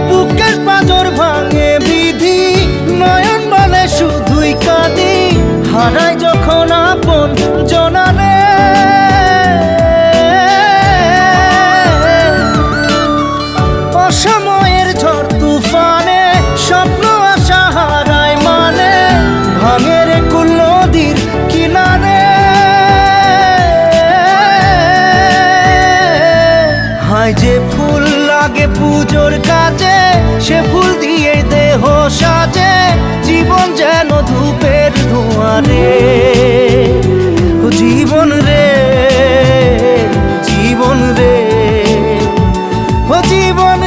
বুকের পাঁজর ভাঙে বিধি, নয়ন বলে শুধুই কাঁদি, হারাই যখন আপন জনারে। অসময়ের ঝড় তুফানে স্বপ্ন আশা হারায় মানে, ভাঙে রে কুল নদীর কিনারে। হায় যে ফুল লাগে পুজোর কাজে, সে ফুল দিয়ে দেহ সাজে, জীবন যেন ধূপের ধোঁয়ারে। জীবন রে, জীবন রে, ও জীবন